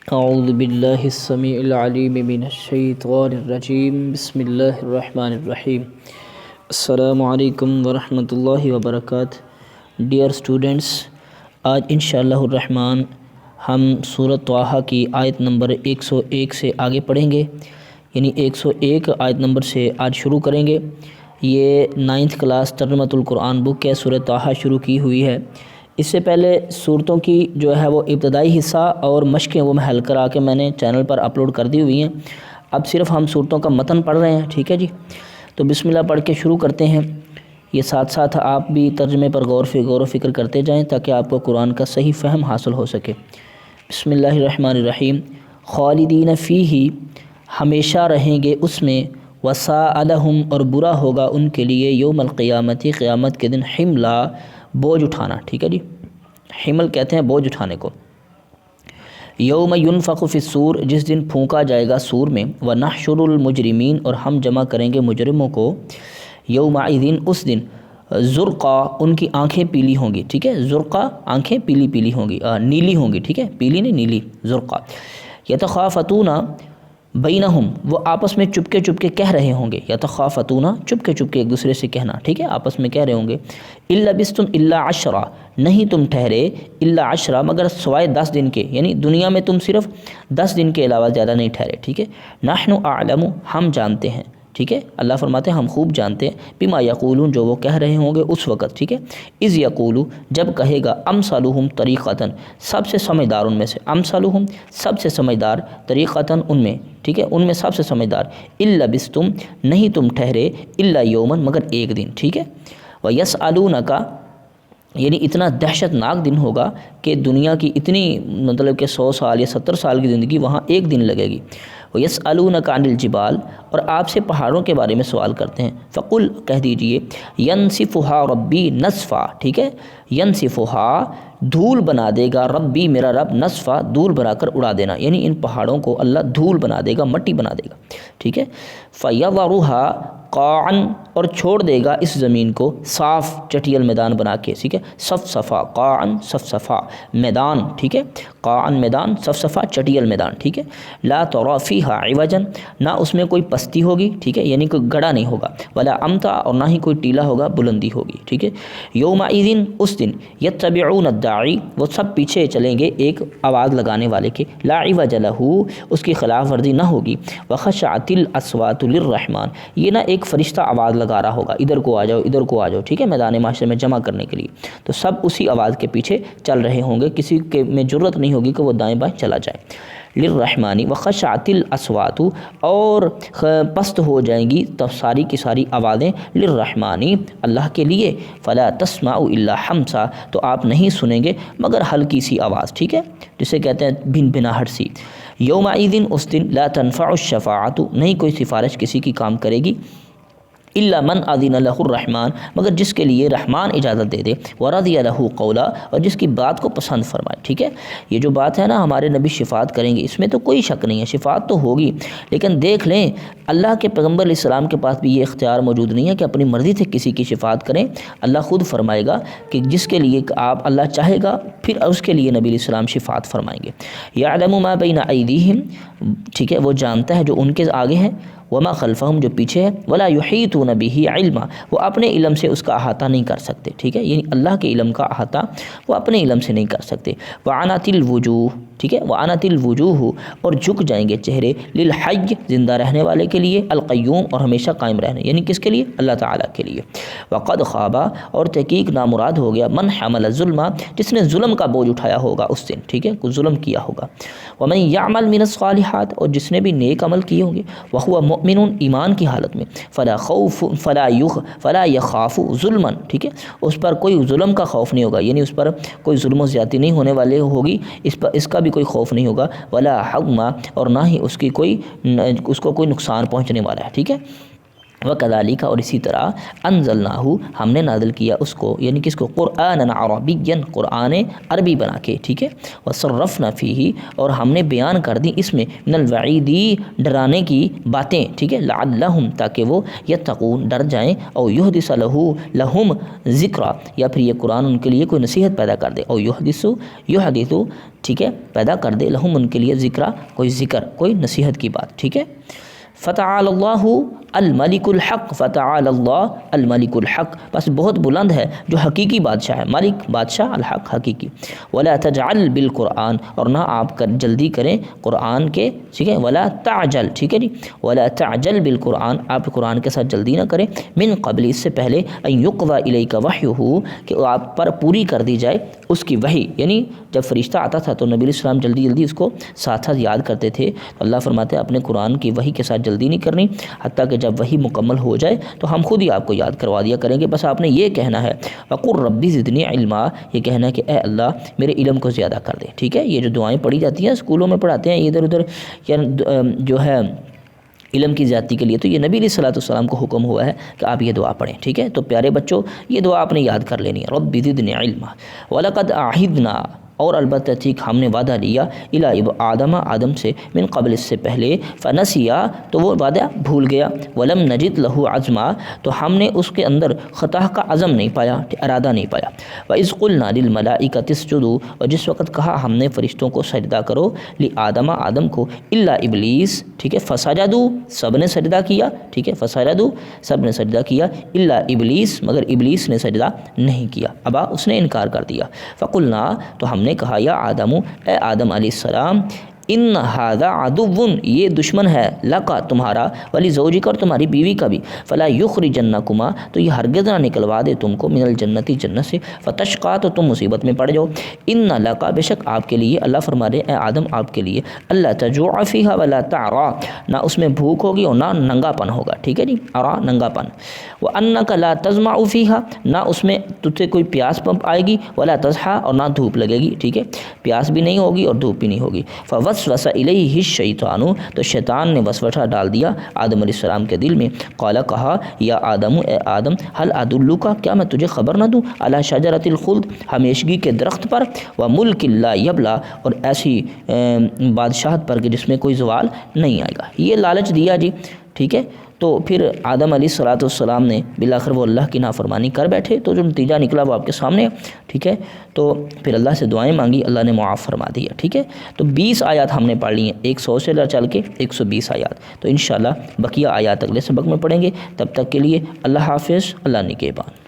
اعوذ باللہ السمیع العلیم من الشیطان الرجیم بسم اللہ الرحمن الرحیم۔ السلام علیکم ورحمۃ اللہ وبرکاتہ۔ ڈیئر اسٹوڈنٹس، آج انشاءاللہ الرحمن ہم سورۃ طٰہٰ کی آیت نمبر 101 سے آگے پڑھیں گے، یعنی 101 آیت نمبر سے آج شروع کریں گے۔ یہ 9th کلاس ترجمۃ القرآن بک ہے، سورۃ طٰہٰ شروع کی ہوئی ہے۔ اس سے پہلے صورتوں کی جو ہے وہ ابتدائی حصہ اور مشقیں وہ میں حل کرا کے میں نے چینل پر اپلوڈ کر دی ہوئی ہیں۔ اب صرف ہم صورتوں کا متن پڑھ رہے ہیں، ٹھیک ہے جی۔ تو بسم اللہ پڑھ کے شروع کرتے ہیں۔ یہ ساتھ ساتھ آپ بھی ترجمے پر غور و فکر کرتے جائیں تاکہ آپ کو قرآن کا صحیح فہم حاصل ہو سکے۔ بسم اللہ الرحمن الرحیم۔ خالدین فیہ، ہمیشہ رہیں گے اس میں، وساء لہم، اور برا ہوگا ان کے لیے، یوم القیامت، قیامت کے دن، حملا، بوجھ اٹھانا، ٹھیک ہے جی۔ حمل کہتے ہیں بوجھ اٹھانے کو۔ یوم ینفخ فی الصور، جس دن پھونکا جائے گا سور میں، ونحشر المجرمین، اور ہم جمع کریں گے مجرموں کو، یومئذ، اس دن، زرقا، ان کی آنکھیں پیلی ہوں گی، ٹھیک ہے۔ زرقا، آنکھیں پیلی پیلی ہوں گی، نیلی ہوں گی، ٹھیک ہے، پیلی نہیں نیلی، زرقا۔ یتخافتون بینہم، وہ آپس میں چپکے چپکے کہہ رہے ہوں گے، یتخافتون، چپکے چپکے ایک دوسرے سے کہنا، ٹھیک ہے، آپس میں کہہ رہے ہوں گے، ان لبثتم الا عشرا، نہیں تم ٹھہرے، الا عشرا، مگر سوائے 10 دن کے، یعنی دنیا میں تم صرف 10 دن کے علاوہ زیادہ نہیں ٹھہرے، ٹھیک ہے۔ نحن اعلم، ہم جانتے ہیں، ٹھیک ہے، اللہ فرماتے ہیں ہم خوب جانتے ہیں، بما یقولون، جو وہ کہہ رہے ہوں گے اس وقت، ٹھیک ہے۔ اذ یقولو، جب کہے گا، امثلہم طریقتاً، سب سے سمجھدار ان میں سے، امثلہم، سب سے سمجھدار، طریقتاً، ان میں، ٹھیک ہے، ان میں سب سے سمجھدار، ان لبثتم، نہیں تم ٹھہرے، الا یوما، مگر ایک دن، ٹھیک ہے۔ ویسألونک، یعنی اتنا دہشت ناک دن ہوگا کہ دنیا کی اتنی مطلب کہ 100 سال یا 70 سال کی زندگی وہاں ایک دن لگے گی۔ وَيَسْأَلُونَكَ عَنِ الْجِبَالِ، اور آپ سے پہاڑوں کے بارے میں سوال کرتے ہیں، فَقُلْ، کہہ دیجئے، يَنْسِفُهَا رَبِّي نَسْفًا، ٹھیک ہے، يَنْسِفُهَا، دھول بنا دے گا، ربی، میرا رب، نصفا، دھول بنا کر اڑا دینا، یعنی ان پہاڑوں کو اللہ دھول بنا دے گا، مٹی بنا دے گا، ٹھیک ہے۔ فَيَذَرُهَا قاعًا، اور چھوڑ دے گا اس زمین کو صاف چٹیل میدان بنا کے، ٹھیک ہے، صفصفا، قاعًا صفصفا، میدان، ٹھیک ہے، قاعًا میدان، صفصفا چٹیل میدان، ٹھیک ہے۔ لا تری فیہا عوجا، نہ اس میں کوئی پستی ہوگی، ٹھیک ہے، یعنی کوئی گڑھا نہیں ہوگا، ولا امتا، اور نہ ہی کوئی ٹیلا ہوگا، بلندی ہوگی، ٹھیک ہے۔ یومئذ، اس دن، یتبعون الداعی، وہ سب پیچھے چلیں گے ایک آواز لگانے والے کے، لا عوج لہ، اس کی خلاف ورزی نہ ہوگی، وخشعت الاصوات للرحمن، یہ نہ ایک فرشتہ آواز لگا رہا ہوگا، ادھر کو آ جاؤ، ادھر کو آ جاؤ، ٹھیک ہے، میدان معاشرے میں جمع کرنے کے لیے، تو سب اسی آواز کے پیچھے چل رہے ہوں گے، کسی کے میں جرت نہیں ہوگی کہ وہ دائیں بائیں چلا جائے۔ للرحمن، وخشعت الاصوات، اور پست ہو جائیں گی تب ساری کی ساری آوازیں، للرحمن، اللہ کے لیے، فلا تسمع الا حمسا، تو آپ نہیں سنیں گے مگر ہلکی سی آواز، ٹھیک ہے، جسے کہتے ہیں بھن بھناہٹ سی۔ یومئذ، اس دن، لا تنفع الشفاعت، نہیں کوئی سفارش کسی کی کام کرے گی، الا من اذن لہ الرحمن، مگر جس کے لیے رحمان اجازت دے دے، ورضی لہ قولا، اور جس کی بات کو پسند فرمائے، ٹھیک ہے۔ یہ جو بات ہے نا، ہمارے نبی شفاعت کریں گے، اس میں تو کوئی شک نہیں ہے، شفاعت تو ہوگی، لیکن دیکھ لیں اللہ کے پیغمبر علیہ السلام کے پاس بھی یہ اختیار موجود نہیں ہے کہ اپنی مرضی سے کسی کی شفاعت کریں۔ اللہ خود فرمائے گا کہ جس کے لیے آپ اللہ چاہے گا، پھر اس کے لیے نبی علیہ السلام شفاعت فرمائیں گے۔ یعلم ما بین ایدیہم، ٹھیک ہے، وہ جانتا ہے جو ان کے آگے ہے، وما خلفہم، جو پیچھے ہے، ولا یحیطون بہ علما، وہ اپنے علم سے اس کا احاطہ نہیں کر سکتے، ٹھیک ہے، یعنی اللہ کے علم کا احاطہ وہ اپنے علم سے نہیں کر سکتے۔ وعنت الوجوہ، ٹھیک ہے، وعنت الوجوہ، اور جھک جائیں گے چہرے، للحی، زندہ رہنے والے کے لیے، القیوم، اور ہمیشہ قائم رہنے، یعنی کس کے لیے، اللہ تعالیٰ کے لیے۔ وقد خواب، اور تحقیق نامراد ہو گیا، من حمل الظلم، جس نے ظلم کا بوجھ اٹھایا ہوگا اس دن، ٹھیک ہے، کوئی ظلم کیا ہوگا۔ ومن یعمل من الصالحات، اور جس نے بھی نیک عمل کیے ہوں گے، وہو مؤمن، ایمان کی حالت میں، فلا یخاف ظلما، ٹھیک ہے، اس پر کوئی ظلم کا خوف نہیں ہوگا، یعنی اس پر کوئی ظلم و زیادتی نہیں ہونے والے ہوگی، اس کا بھی کوئی خوف نہیں ہوگا، ولا حظما، اور نہ ہی اس کو کوئی نقصان پہنچنے والا ہے، ٹھیک ہے۔ وَكَذَلِكَ اور اسی طرح انزلناہ ہم نے نازل کیا اس کو، یعنی کس کو، قرآن عربیا قرآن عربی بنا کے، ٹھیک ہے، وصرفنا فیہ اور ہم نے بیان کر دی اس میں من الوعید ڈرانے کی باتیں، ٹھیک ہے، لعلہم تاکہ وہ یتقون ڈر جائیں، او یحدث لہم ذکرا یا پھر یہ قرآن ان کے لیے کوئی نصیحت پیدا کر دے، او یحدث ٹھیک ہے، پیدا کر دے لہم ان کے لیے ذکرا کوئی ذکر کوئی نصیحت کی بات، ٹھیک ہے۔ فتعال اللہ الملک الحق، فتعال اللہ الملک الحق، بس بہت بلند ہے جو حقیقی بادشاہ ہے، ملک بادشاہ، الحق حقیقی۔ ولا تجعل بالقرآن اور نہ آپ جلدی کریں قرآن کے، ٹھیک ہے، ولا تعجل، ٹھیک ہے جی، ولا تعجل بالقرآن آپ قرآن کے ساتھ جلدی نہ کریں، من قبل اس سے پہلے ان یقضی الیک وحیہ کہ آپ پر پوری کر دی جائے اس کی وحی، یعنی جب فرشتہ آتا تھا تو نبی علیہ السلام جلدی جلدی اس کو ساتھ ساتھ یاد کرتے تھے، تو اللہ فرماتے ہیں اپنے قرآن کی وحی کے ساتھ جلدی نہیں کرنی، حتیٰ کہ جب وحی مکمل ہو جائے تو ہم خود ہی آپ کو یاد کروا دیا کریں گے، بس آپ نے یہ کہنا ہے وقل ربی زدنی علما، یہ کہنا ہے کہ اے اللہ میرے علم کو زیادہ کر دے، ٹھیک ہے۔ یہ جو دعائیں پڑھی جاتی ہیں اسکولوں میں پڑھاتے ہیں ادھر ادھر جو ہے علم کی زیادتی کے لیے، تو یہ نبی علیہ الصلوۃ والسلام کو حکم ہوا ہے کہ آپ یہ دعا پڑھیں، ٹھیک ہے۔ تو پیارے بچوں یہ دعا آپ نے یاد کر لینی ہے، رب زدنی علما وَلَقَدْ أَعِدْنَا اور البتہ ٹھیک ہم نے وعدہ لیا الی آدم سے من قبل اس سے پہلے، فنسیا تو وہ وعدہ بھول گیا، ولم نجد لہ عزما تو ہم نے اس کے اندر خطا کا عزم نہیں پایا، ارادہ نہیں پایا، وَإِذْ قُلْنَا لِلْمَلَائِكَةِ اسْجُدُوا اور جس وقت کہا ہم نے فرشتوں کو سجدہ کرو، آدم کو، الا ابلیس، ٹھیک ہے، فسجدوا سب نے سجدہ کیا، ٹھیک ہے، فسجدوا سب نے سجدہ کیا، الا ابلیس مگر ابلیس نے سجدہ نہیں کیا، ابا اس نے انکار کر دیا، فقلنا تو ہم نے کہا یا آدم اے آدم علیہ السلام ان ھذا عدو یہ دشمن ہے لکا تمہارا، ولی زوجک اور تمہاری بیوی کا بھی، فلا یخرجنکما تو یہ ہرگز نہ نکلوا دے تم کو، من الجنتی جنت سے، فتشقا تو تم مصیبت میں پڑ جاؤ، ان لکا بے شک آپ کے لیے، اللہ فرما رہے اے آدم آپ کے لیے، اللہ تجوع فیہا ولا تعرا نہ اس میں بھوک ہوگی اور نہ ننگا پن ہوگا، ٹھیک ہے جی، ارا ننگا پن، وانک لا تظمع فیہا نہ اس میں تجھے کوئی پیاس پمپ آئے گی، ولا تضحا اور نہ دھوپ لگے گی، ٹھیک ہے، پیاس بھی نہیں ہوگی اور دھوپ بھی نہیں ہوگی، وسوس الیہ الشیطان تو شیطان نے وسوسہ ڈال دیا آدم علیہ السلام کے دل میں، قال کہا یا آدم اے آدم هل ادلک کیا میں تجھے خبر نہ دوں، علی شجرۃ الخلد ہمیشگی کے درخت پر، وملک لا یبلا اور ایسی بادشاہت پر کہ جس میں کوئی زوال نہیں آئے گا، یہ لالچ دیا جی، ٹھیک ہے۔ تو پھر آدم علیہ الصلوۃ والسلام نے بالآخر وہ اللہ کی نافرمانی کر بیٹھے، تو جو نتیجہ نکلا وہ آپ کے سامنے، ٹھیک ہے۔ تو پھر اللہ سے دعائیں مانگی، اللہ نے معاف فرما دیا، ٹھیک ہے۔ تو 20 آیات ہم نے پڑھ لی ہیں، 100 سے چل کے 120 آیات، تو انشاءاللہ بقیہ آیات اگلے سبق میں پڑھیں گے، تب تک کے لیے اللہ حافظ، اللہ نگہبان۔